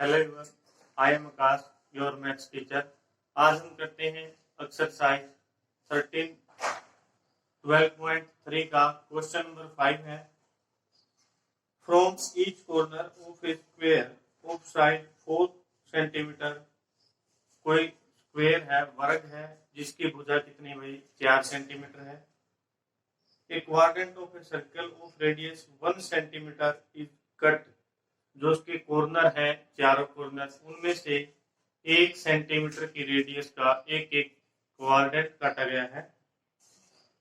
Hello everyone, I am Akash, your maths teacher. आज हम करते हैं एक्सरसाइज 12.3 का क्वेश्चन नंबर 5 है। From each corner of A square of side 4 centimetre. कोई स्क्वायर है, वर्ग है, जिसकी भुजा कितनी भाई 4 सेंटीमीटर है। ए quadrant of A circle of radius 1 centimetre is cut. जो उसके कॉर्नर है, चारों कॉर्नर, उनमें से 1 सेंटीमीटर की रेडियस का एक एक क्वाड्रेंट काटा गया है।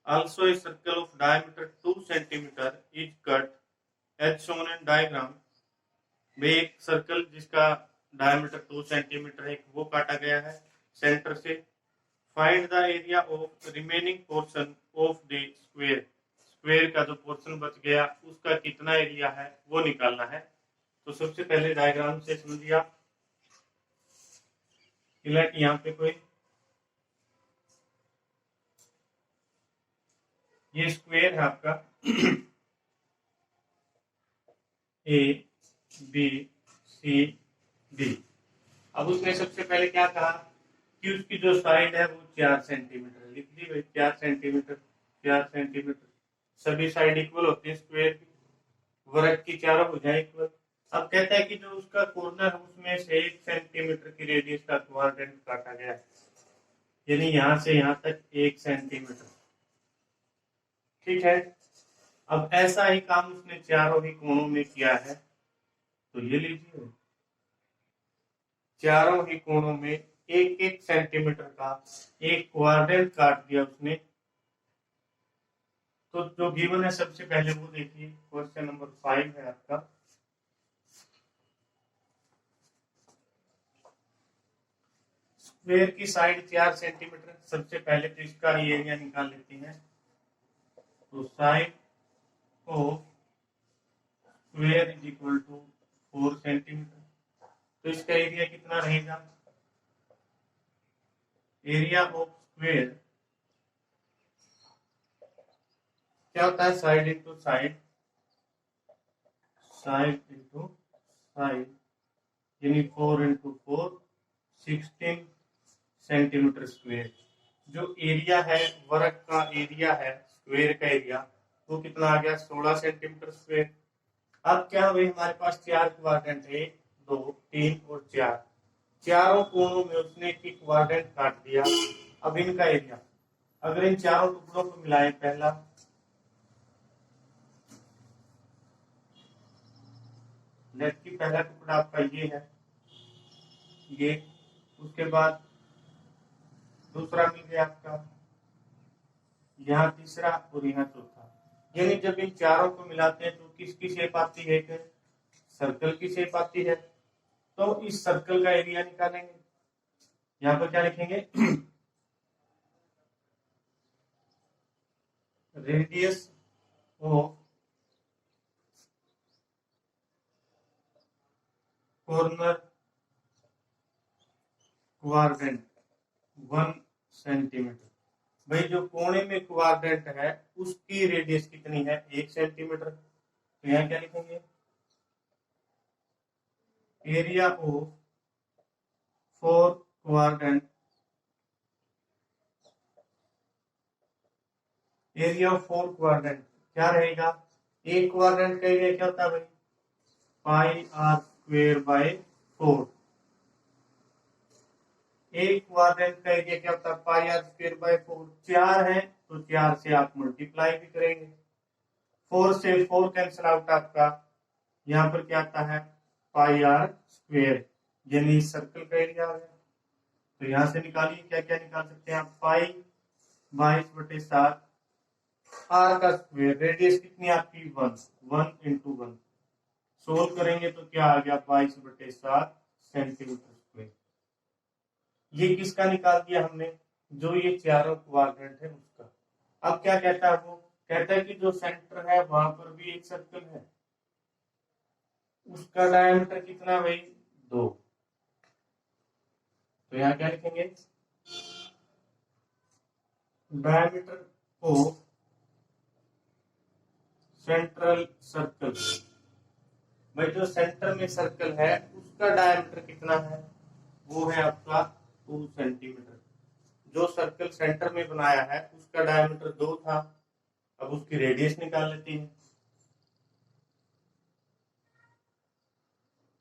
Also a circle of diameter 2 centimetre is cut as shown in diagram. वे एक सर्कल जिसका डायमीटर 2 सेंटीमीटर है, वो काटा गया है सेंटर से। Find the area of remaining portion of the square. Square का जो पोर्शन बच गया उसका कितना एरिया है वो निकालना है। तो सबसे पहले डायग्राम से समझिए आप। यहाँ पे कोई ये स्क्वायर है आपका ए बी सी डी। अब उसने सबसे पहले क्या कहा कि उसकी जो साइड है वो 4 सेंटीमीटर लिख दी भाई। 4 सेंटीमीटर 4 सेंटीमीटर, सभी साइड इक्वल होती है स्क्वायर की, वर्ग की चारों भुजाएं इक्वल। अब कहता है कि जो उसका कॉर्नर है उसमें से 1 सेंटीमीटर की रेडियस का क्वाड्रेंट काटा गया है, यानी यहां से यहां तक 1 सेंटीमीटर। ठीक है। अब ऐसा ही काम उसने चारों ही कोणों में किया है, तो ये लीजिए चारों ही कोणों में 1-1 सेंटीमीटर का एक क्वाड्रेंट काट दिया उसने। तो जो गिवन है सबसे पहले वो देखिए, क्वेश्चन नंबर 5 है आपका। स्क्वायर की साइड 4 सेंटीमीटर, सबसे पहले तो इसका ही एरिया निकाल लेते हैं। तो side of square is equal to 4 centimetre. तो इसका एरिया कितना रहेगा? एरिया ऑफ स्क्वायर क्या होता है? Side into side, side into side, यानी 4 इंटू 4 16 सेंटीमीटर स्क्वायर। जो एरिया है, वर्ग का एरिया है, स्क्वायर का एरिया, वो कितना आ गया? 16 सेंटीमीटर स्क्वायर। अब क्या हुई, हमारे पास 4 क्वाड्रेंट है, 1 2 3 और 4। चारों कोणों में उसने एक क्वाड्रेंट काट दिया। अब इनका एरिया अगर इन चारों टुकड़ों को मिलाएं, पहला लेफ्ट की पहला टुकड़ा आपका ये है, ये, उसके बाद दूसरा मिल गया आपका, यहाँ तीसरा और यहाँ चौथा। यानी जब इन चारों को मिलाते हैं तो किसकी शेप आती है? सर्कल की शेप आती है। तो इस सर्कल का एरिया निकालेंगे। यहाँ पर क्या लिखेंगे? Radius of corner quadrant 1 centimetre. भाई जो कोने में क्वाड्रेंट है उसकी रेडियस कितनी है? 1 सेंटीमीटर। तो यहाँ क्या लिखेंगे? Area of 4 quadrant, area of 4 quadrant क्या रहेगा? एक क्वाड्रेंट का एरिया क्या होता है भाई? पाई आर स्क्वायर बाय 4। एक क्वाड्रेंट का एरिया क्या होता है? पाई आर स्क्वायर बाय 4। 4 है तो 4 से आप मल्टीप्लाई भी करेंगे। 4 से 4 कैंसिल आउट, आपका यहाँ पर क्या आता है? पाई आर स्क्वायर, यानी सर्कल का एरिया आ गया। तो यहां से निकालिए, क्या क्या निकाल सकते हैं आप? पाई 22/7, आर का स्क्वायर, रेडियस कितनी आपकी? 1 इंटू 1। सोल्व करेंगे तो क्या आ गया? 22/7 सेंटीमीटर स्क्वायर। ये किसका निकाल दिया हमने? जो ये चारों क्वाड्रेंट है उसका। अब क्या कहता है वो? कहता है कि जो सेंटर है वहां पर भी एक सर्कल है, उसका डायमीटर कितना भाई? 2। तो यहाँ क्या लिखेंगे? Diameter of central circle. भाई जो सेंटर में सर्कल है उसका डायमीटर कितना है, वो है आपका 2 सेंटीमीटर। जो सर्कल सेंटर में बनाया है उसका डायमीटर 2 था, अब उसकी रेडियस निकाल लेते हैं।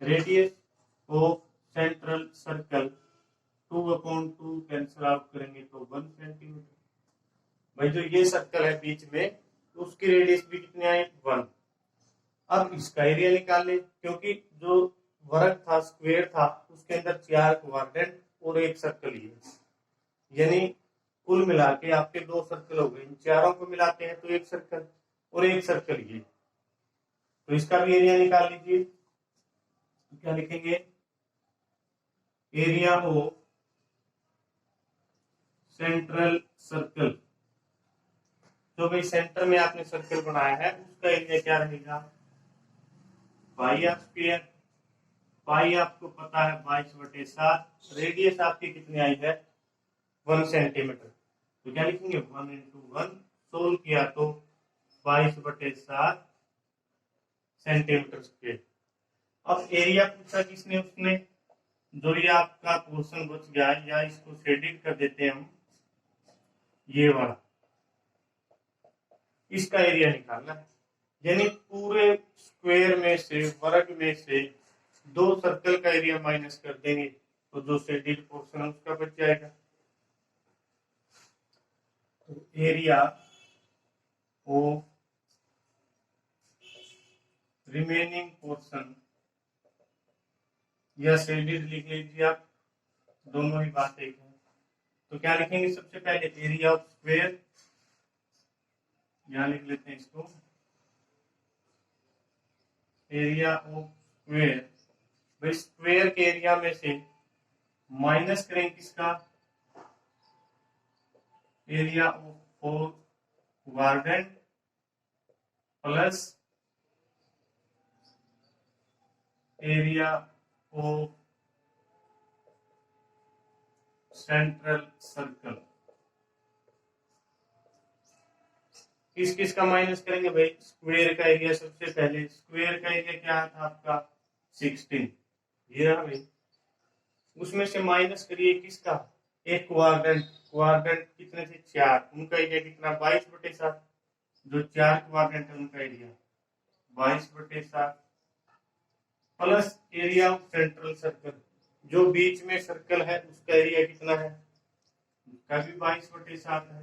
Radius of central circle 2/2 cancel out करेंगे तो 1 सेंटीमीटर। भाई जो ये सर्कल है बीच में उसकी रेडियस भी कितनी आई, 1। अब इसका एरिया निकाल ले, क्योंकि जो वर्ग था स्क्वायर था उसके अंदर 4 क्वाड्रेंट और एक सर्कल ही है, यानी कुल मिला के आपके 2 सर्कल हो गए। इन चारों को मिलाते हैं तो एक सर्कल और एक सर्कल ये, तो इसका भी एरिया निकाल लीजिए। तो क्या लिखेंगे, एरिया ऑफ सेंट्रल सर्कल। जो भाई सेंटर में आपने सर्कल बनाया है उसका एरिया क्या रहेगा, पाई आर स्क्वायर। पाई आपको पता है 22/7। रेडियस आपकी कितनी आई है, 1 सेंटीमीटर। तो क्या लिखेंगे, 1 × 1। सोल्व किया तो 22/7 सेंटीमीटर स्क्वायर। अब एरिया पूछा किसने, उसने। जो ये आपका पोर्शन बच गया, या इसको शेडिड कर देते हैं हम, ये वाला, इसका एरिया निकालना है। यानी पूरे स्क्वायर में से, वर्ग में से 2 सर्कल का एरिया माइनस कर देंगे तो जो शेडिड पोर्शन है उसका बच जाएगा। तो एरिया ऑफ रिमेनिंग पोर्शन या शेडिड लिख लीजिए आप, दोनों ही बात एक है। तो क्या लिखेंगे, सबसे पहले एरिया ऑफ स्क्वायर, यहां लिख लेते हैं इसको, एरिया ऑफ स्क्वायर। भाई स्क्वायर के एरिया में से माइनस करें किसका, area of 4 quadrant plus area of central circle. किस किस का माइनस करेंगे भाई, स्क्वायर का एरिया सबसे पहले। स्क्वायर का एरिया क्या था आपका, 16, ये रहा भाई। उसमें से माइनस करिए किसका, एक क्वाड्रेंट। क्वाड्रेंट कितने थे, 4, उनका एरिया कितना, 22/7। जो 4 क्वाड्रेंट है उनका area 22/7 plus area of central circle. जो बीच में सर्कल है उसका एरिया कितना है, उसका भी 22/7 है।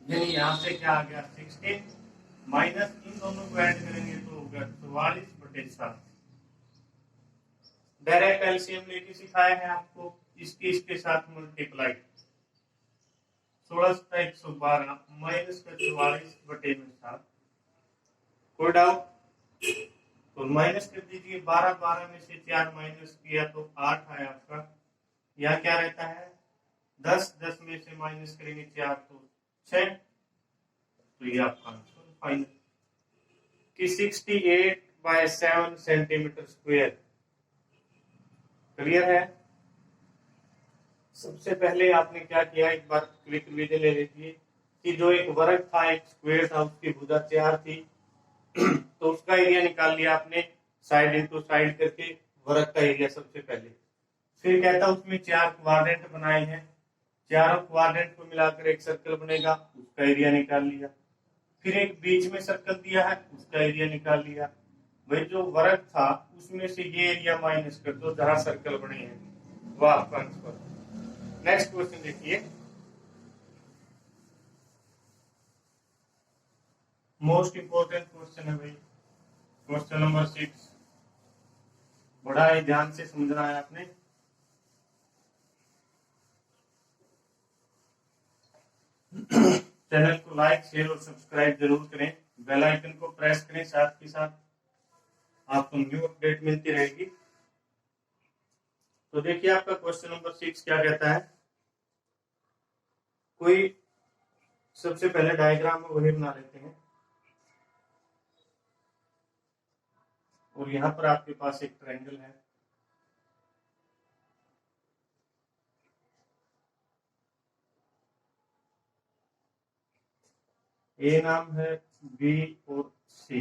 यानी यहाँ से क्या आ गया, 16 माइनस इन दोनों को ऐड करेंगे तो होगा 44/7। डायरेक्ट एलसीएम लेके सिखाया है आपको, इसके साथ मल्टीप्लाई। 16/112 माइनस का 44/7। कोई डाउट, तो माइनस कर दीजिए। 12 में से 4 माइनस किया तो 8 आया आपका। यहाँ क्या रहता है, 10 में से माइनस करेंगे 4 तो 6। तो ये आपका आंसर फाइनल कि 68/7 सेंटीमीटर स्क्वायर। क्लियर है। सबसे पहले आपने क्या किया, एक बार क्विक रिवीजन ले लीजिए कि जो एक वर्ग था, एक स्क्वायर था, उसकी भुजा 4 थी तो उसका एरिया निकाल लिया आपने साइड इंटू साइड करके, वर्ग का एरिया सबसे पहले। फिर कहता उसमें 4 क्वाड्रेंट बनाए हैं, चारों क्वाड्रेंट को मिलाकर एक सर्कल बनेगा, उसका एरिया निकाल लिया। फिर एक बीच में सर्कल दिया है, उसका एरिया निकाल लिया। भाई जो वर्ग था उसमें से ये एरिया माइनस कर दो जहां सर्कल बने हैं, वह आपका आंसर। नेक्स्ट क्वेश्चन देखिए, मोस्ट इंपोर्टेंट क्वेश्चन है भाई, क्वेश्चन नंबर 6। बड़ा ही ध्यान से समझना है आपने। चैनल को लाइक, शेयर और सब्सक्राइब जरूर करें, बेल आइकन को प्रेस करें, साथ के साथ आपको न्यू अपडेट मिलती रहेगी। तो देखिए आपका क्वेश्चन नंबर 6 क्या कहता है। कोई सबसे पहले डायग्राम वही बना लेते हैं, और यहां पर आपके पास एक ट्रायंगल है। ए नाम है, बी और सी।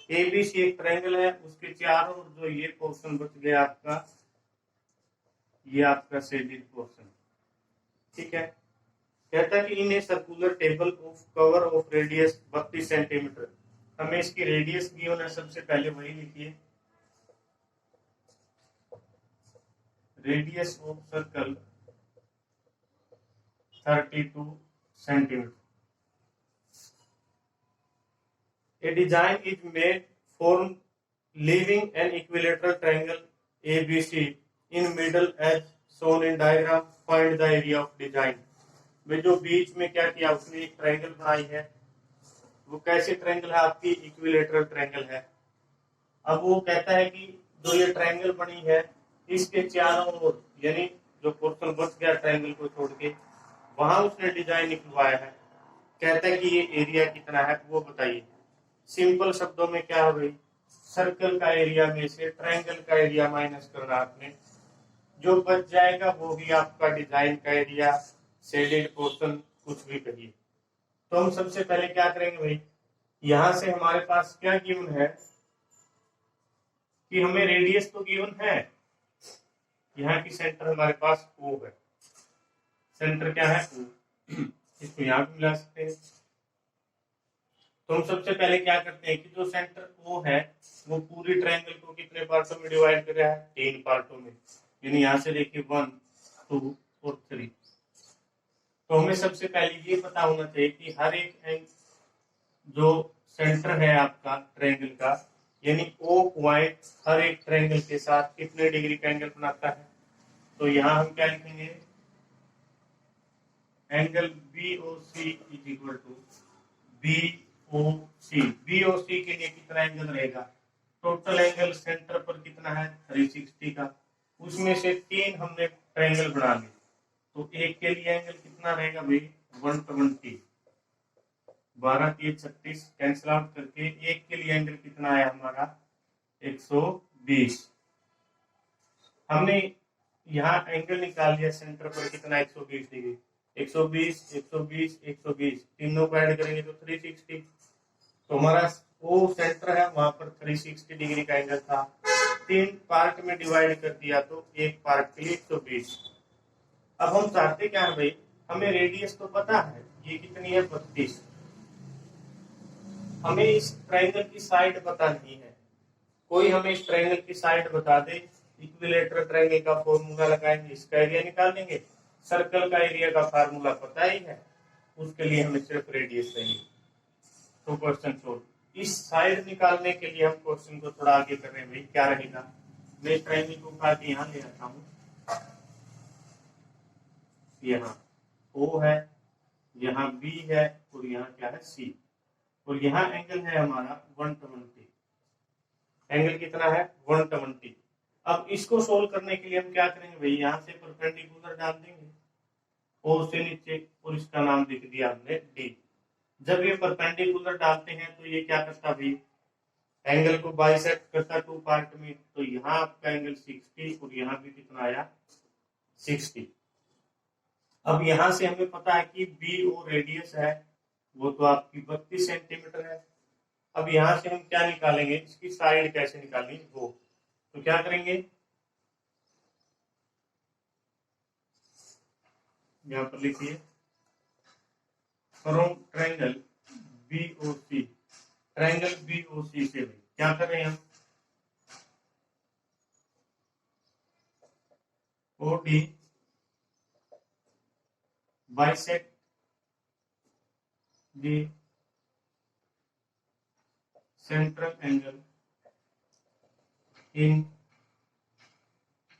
ABC एक ट्रायंगल है, उसके चारों ओर जो ये पोर्शन बच गया आपका, ये आपका शेडेड पोर्शन। ठीक है, कहता है कि in a circular table of cover of radius 32 centimetre, हमें इसकी रेडियस गिवन है, सबसे पहले वही लिखिए, radius of circle 32 centimetre. A design is made form leaving an equilateral triangle ABC in middle as shown in diagram. Find the area of design. में जो बीच में क्या किया, उसने एक ट्रायंगल बनाई है, वो कैसे ट्रायंगल है आपकी, इक्विलेटरल ट्रायंगल है। अब वो कहता है कि जो ये ट्रायंगल बनी है, इसके चारों ओर, यानी जो पोर्शन बच गया ट्रायंगल को छोड़ के, वहां उसने डिजाइन निकलवाया है। कहता है कि ये एरिया कितना है वो बताइए। सिंपल शब्दों में क्या है भाई, सर्कल का एरिया में से ट्रायंगल का एरिया माइनस करना आपने, जो बच जाएगा वो भी आपका डिजाइन का एरिया, शेडेड पोर्शन, कुछ भी कहिए। तो हम सबसे पहले क्या करेंगे भाई, यहां से हमारे पास क्या गिवन है कि हमें रेडियस तो गिवन है, यहाँ की सेंटर हमारे पास O है, सेंटर क्या है O, इसको यहाँ भी मिला सकते हैं। तो हम सबसे पहले क्या करते हैं कि जो सेंटर O है वो पूरी ट्रायंगल को कितने पार्टों में डिवाइड कर रहा है, 3 पार्टों में, यानी यहाँ से देखिए 1, 2 और 3। तो हमें सबसे पहले ये पता होना चाहिए कि हर एक जो सेंटर है आपका ट्रायंगल का, यानी O पॉइंट हर एक ट्रायंगल के साथ कितने डिग्री का एंगल बनाता है। तो यहाँ हम क्या लिखेंगे, angle BOC is equal to BOC। BOC के लिए कितना एंगल रहेगा, टोटल एंगल सेंटर पर कितना है 360 का, उसमें से 3 हमने ट्रायंगल बना लिए, तो एक के लिए एंगल कितना रहेगा भाई 120, 12 3 36 कैंसिल आउट करके एक के लिए एंगल कितना आया हमारा 120। हमने यहाँ एंगल निकाल लिया सेंटर पर कितना 120 डिग्री, 120 120 120, तीनों को ऐड करेंगे तो 360। तो हमारा वो सेंटर है वहां पर 360 डिग्री का एंगल था, 3 पार्ट में डिवाइड कर दिया तो एक पार्ट के लिए 120। अब हम चाहते क्या है भाई, हमें रेडियस तो पता है ये कितनी है 32, हमें इस ट्रायंगल की साइड पता नहीं है, कोई हमें इस ट्रायंगल की साइड बता दे, इक्विलेटरल ट्रायंगल का फॉर्मूला लगाएंगे, इसका एरिया निकाल लेंगे, सर्कल का एरिया का फार्मूला पता ही है, उसके लिए हमें सिर्फ रेडियस चाहिए। तो क्वेश्चन सोल्व। इस साइड निकालने के लिए हम क्वेश्चन को थोड़ा आगे कर रहे हैं भाई, क्या रहेगा, मैं इस ट्रायंगल को उठा के यहाँ ले आता हूँ, यहाँ O है, यहाँ B है और यहाँ क्या है C, और यहाँ एंगल है हमारा 120, एंगल कितना है 120। अब इसको सोल्व करने के लिए हम क्या करेंगे भाई, यहाँ से परपेंडिकुलर डाल देंगे O से नीचे, और इसका नाम लिख दिया हमने D। जब ये परपेंडिकुलर डालते हैं तो ये क्या करता भाई, एंगल को बाइसेक्ट करता 2 पार्ट में, तो यहाँ आपका एंगल 60 और यहाँ भी कितना आया 60। अब यहाँ से हमें पता है कि BO रेडियस है, वो तो आपकी 32 सेंटीमीटर है। अब यहाँ से हम क्या निकालेंगे, इसकी साइड कैसे निकालेंगे वो, तो क्या करेंगे, यहाँ पर लिखिए from triangle BOC, triangle BOC से भी क्या कर रहे हैं हम, OD bisect the central angle in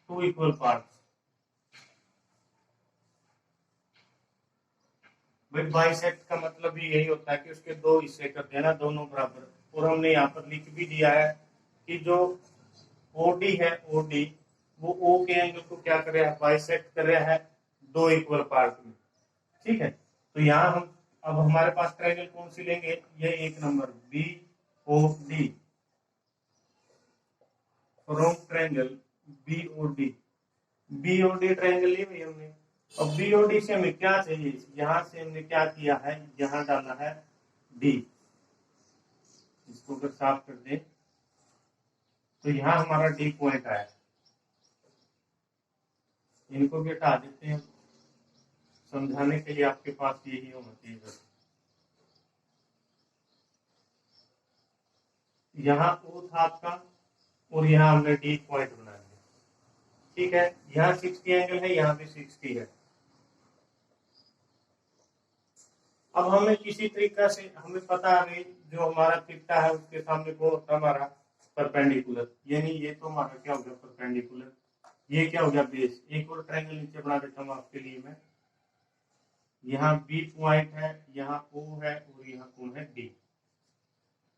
2 equal parts. भाई बाइसेक्ट का मतलब भी यही होता है कि उसके 2 हिस्से कर देना, दोनों बराबर। और हमने यहाँ पर लिख भी दिया है कि जो OD है, OD वो O के एंगल को क्या कर रहा है, बाइसेक्ट कर रहा है 2 इक्वल पार्ट में। ठीक है, तो यहाँ हम अब हमारे पास ट्रायंगल कौन सी लेंगे, ये 1 number BOD, from triangle BOD, BOD triangle लिए भाई हमने। अब BOD से हमें क्या चाहिए, यहाँ से हमने क्या किया है, यहाँ डाला है D, इसको अगर साफ कर दें तो यहाँ हमारा डी पॉइंट आया, इनको भी हटा देते हैं समझाने के लिए, आपके पास यही होना चाहिए बस। यहाँ ओ था आपका और यहाँ हमने डी पॉइंट बना दिया, ठीक है। यहाँ 60 एंगल है, यहाँ भी 60 है। अब हमें किसी तरीका से हमें पता है जो हमारा थीटा है उसके सामने वो होता है हमारा परपेंडिकुलर, यानी ये तो हमारा क्या हो गया परपेंडिकुलर, ये क्या हो गया बेस। एक और ट्रायंगल नीचे बना देता हूँ आपके लिए मैं। यहाँ बी पॉइंट है, यहाँ ओ है और यहाँ कौन है डी।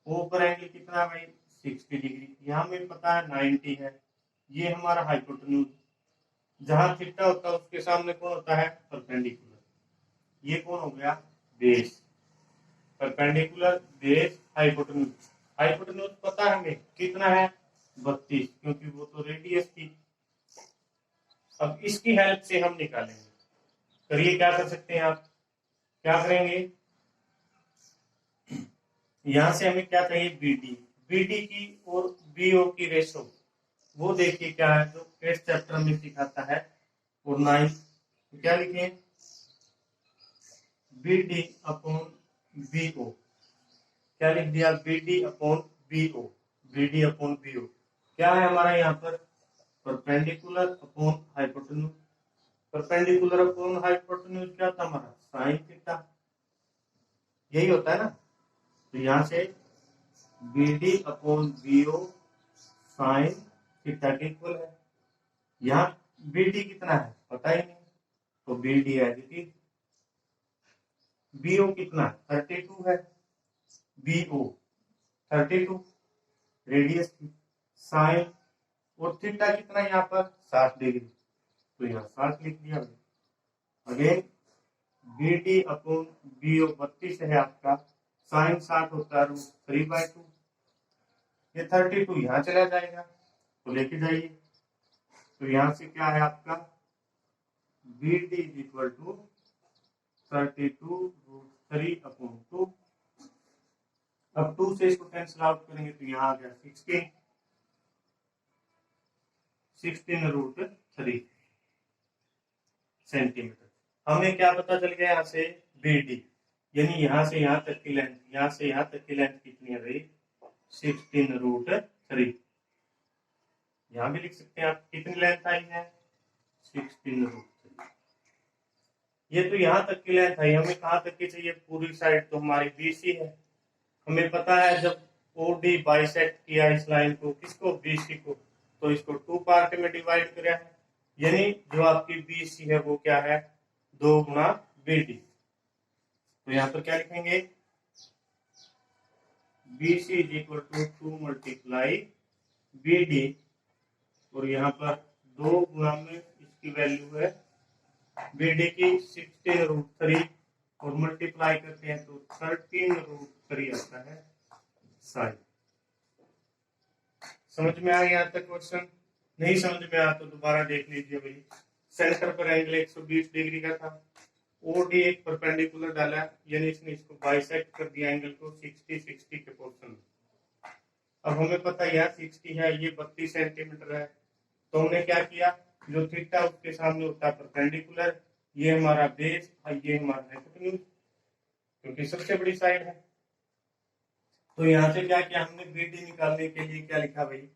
ओ पर एंगल कितना है भाई 60 डिग्री, यहाँ हमें पता है 90 है। ये हमारा हाइपोटेन्यूज, जहां थीटा होता है उसके सामने कौन होता है परपेंडिकुलर, ये कौन हो गया base. Perpendicular base hypotenuse, hypotenuse पता है हमें कितना है 32, क्योंकि वो तो रेडियस थी। अब इसकी हेल्प से हम निकालेंगे, करिए क्या कर सकते हैं आप, क्या करेंगे, यहां से हमें क्या चाहिए बीडी, बीडी की और बीओ की रेशो, वो देखिए क्या है जो 8th चैप्टर में सिखाता है और 9th, तो क्या लिखे बीडी अपॉन बीओ, क्या लिख दिया BD upon BO, BD upon BO क्या है हमारा यहाँ पर perpendicular upon hypotenuse, perpendicular upon hypotenuse क्या था हमारा साइन थीटा, यही होता है ना। तो यहाँ से BD upon BO sine theta के इक्वल है। यहाँ बीडी कितना है पता ही नहीं, तो बीडी है देखिए, बीओ कितना 32 है, बीओ 32 रेडियस की, साइन और थीटा कितना यहाँ पर 60 डिग्री, तो यहाँ 60 लिख दिया। अगेन बीडी अपॉन बीओ 32 है आपका, साइन 60 होता है √3/2, ये 32 यहाँ चला जाएगा तो लेके जाइए, तो यहाँ से क्या है आपका BD इज इक्वल टू 32√3/2। अब 2 से इसको कैंसिल आउट करेंगे तो यहाँ आ गया 16√3 सेंटीमीटर। हमें क्या पता चल गया यहाँ से BD, यानी यहाँ से यहाँ तक की लेंथ, यहाँ से यहाँ तक की लेंथ कितनी है भाई 16√3। यहाँ भी लिख सकते हैं आप कितनी लेंथ आई है 16√3। ये तो यहाँ तक की लेंथ है, हमें कहाँ तक की चाहिए पूरी साइड, तो हमारी BC है। हमें पता है जब OD बाइसेक्ट किया इस लाइन को, किसको BC को, तो इसको 2 पार्ट में डिवाइड किया है, यानी जो आपकी BC है वो क्या है 2 गुना BD। तो यहाँ पर क्या लिखेंगे BC is equal to 2 multiply BD, और यहाँ पर 2 गुना में इसकी वैल्यू है BD की 16√3 और मल्टीप्लाई करते हैं तो 13√3 आता है साइन। समझ में आ गया यहाँ तक क्वेश्चन, नहीं समझ में आया तो दोबारा देख लीजिए भाई। सेंटर पर एंगल 120 डिग्री का था, OD एक परपेंडिकुलर डाला, यानी इसने इसको बाइसेक्ट कर दिया एंगल को 60 के पोर्शन में। अब हमें पता है यहाँ 60 है, ये 32 सेंटीमीटर है, तो हमने क्या किया जो थीटा उसके सामने होता है परपेंडिकुलर, ये हमारा बेस और ये हमारा हाइपोटेन्यूज, क्योंकि सबसे बड़ी साइड है। तो यहाँ से क्या किया हमने BD निकालने के लिए क्या लिखा भाई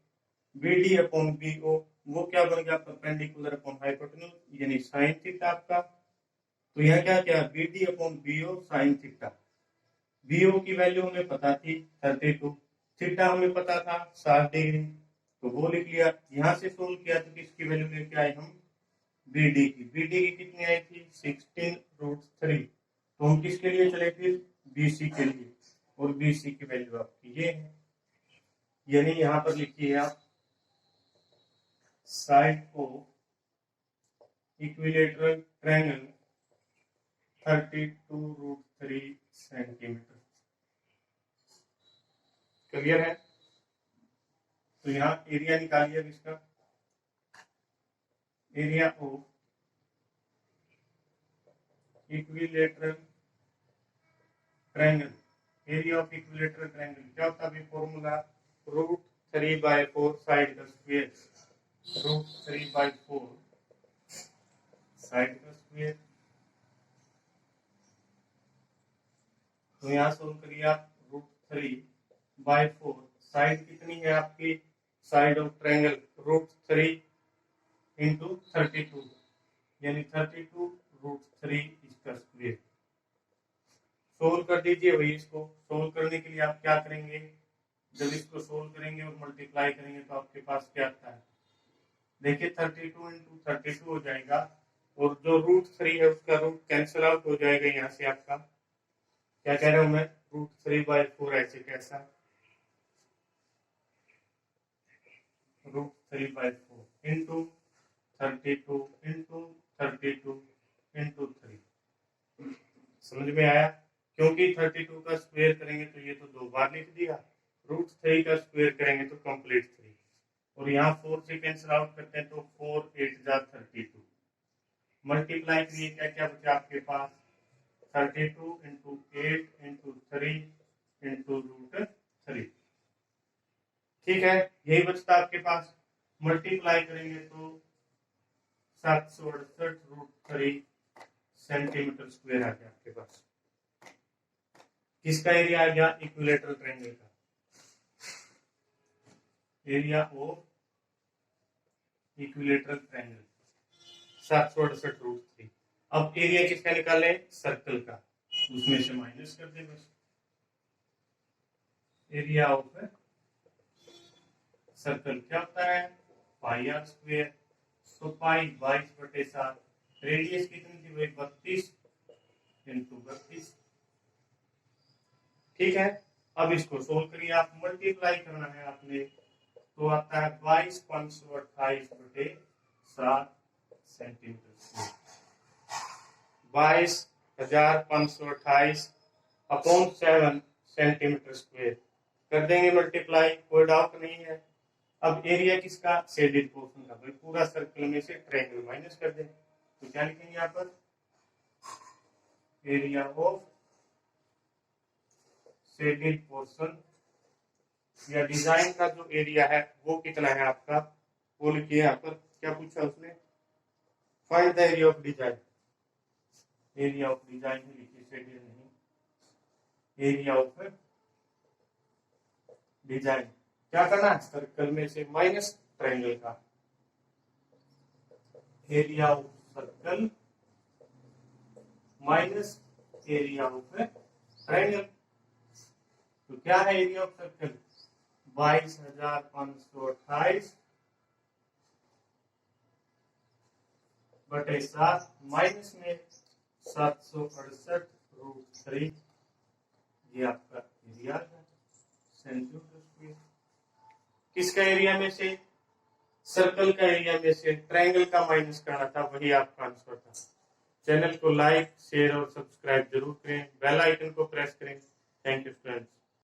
BD अपॉन BO, वो क्या बन गया परपेंडिकुलर अपॉन हाइपोटेन्यूज यानी साइन थीटा आपका। तो यहाँ क्या किया BD upon BO sine theta, BO की वैल्यू हमें पता थी 32, थीटा हमें पता था 60 डिग्री, तो वो लिख लिया। यहाँ से सोल्व किया तो किसकी वैल्यू लेके आए हम BD की कितनी आई थी 16√3, तो हम किसके लिए चले फिर BC के लिए, और BC की वैल्यू आपकी ये है, यानी यहाँ पर लिखिए आप side of equilateral triangle 32√3 centimetre. Clear है, तो यहाँ एरिया निकालिए इसका, area of equilateral triangle area of equilateral triangle क्या होता है फॉर्मूला √3/4 साइड का स्क्वायर √3/4 साइड का स्क्वायर। तो यहाँ सोल्व करिए आप √3/4 साइड कितनी है आपकी साइड ऑफ ट्रायंगल √3 × 32 यानी 32√3 इसका स्क्वायर। सोल्व कर दीजिए भाई। इसको सोल्व करने के लिए आप क्या करेंगे, जब इसको सोल्व करेंगे और मल्टीप्लाई करेंगे तो आपके पास क्या आता है देखिए 32 × 32 हो जाएगा और जो √3 है उसका रूट कैंसिल आउट हो जाएगा। यहाँ से आपका क्या कह रहा हूं मैं √3/4 ऐसे कैसा √3/4 × 32 × 32 × 3। समझ में आया? क्योंकि 32 का स्क्वायर करेंगे तो ये तो 2 बार लिख दिया, √3 का स्क्वायर करेंगे तो कंप्लीट 3 और यहाँ 4 से कैंसिल आउट करते हैं तो 4 8 जा 32 मल्टीप्लाई करिए क्या क्या बचा आपके पास 32 × 8 × 3 × √3। ठीक है, यही बचता आपके पास। मल्टीप्लाई करेंगे तो 768√3 सेंटीमीटर स्क्वायर आ गया आपके पास। किसका एरिया आ गया इक्विलेटरल ट्रायंगल का एरिया ऑफ इक्विलेटरल ट्रायंगल 768√3। अब एरिया किसका निकाले सर्कल का, उसमें से माइनस कर दे बस। एरिया ऑफ सर्कल क्या होता है πr²। तो पाई 22/7 रेडियस कितनी थी भाई 32 × 32। ठीक है, अब इसको सोल्व करिए आप। मल्टीप्लाई करना है आपने तो आता है 22,528/7 सेंटीमीटर स्क्वायर। 22,528/7 सेंटीमीटर स्क्वायर कर देंगे मल्टीप्लाई, कोई डाउट नहीं है। अब एरिया किसका शेडेड पोर्शन का, भाई पूरा सर्कल में से ट्रायंगल माइनस कर दें तो क्या लिखेंगे यहाँ पर एरिया ऑफ शेडेड पोर्शन या डिजाइन का जो एरिया है वो कितना है आपका, वो लिखिए यहाँ पर। क्या पूछा उसने, find the area of design. Area of design ही लिखिए, शेडेड नहीं, एरिया ऑफ डिजाइन। क्या करना है सर्कल में से माइनस ट्रायंगल का area of circle minus area of triangle. तो क्या है एरिया ऑफ सर्कल 22,528/7 माइनस में 768√3 ये आपका एरिया है सेंटीमीटर स्क्वायर। किसका एरिया में से सर्कल का एरिया में से ट्रायंगल का माइनस करना था, वही आपका आंसर था। चैनल को लाइक शेयर और सब्सक्राइब जरूर करें, बेल आइकन को प्रेस करें। Thank you friends.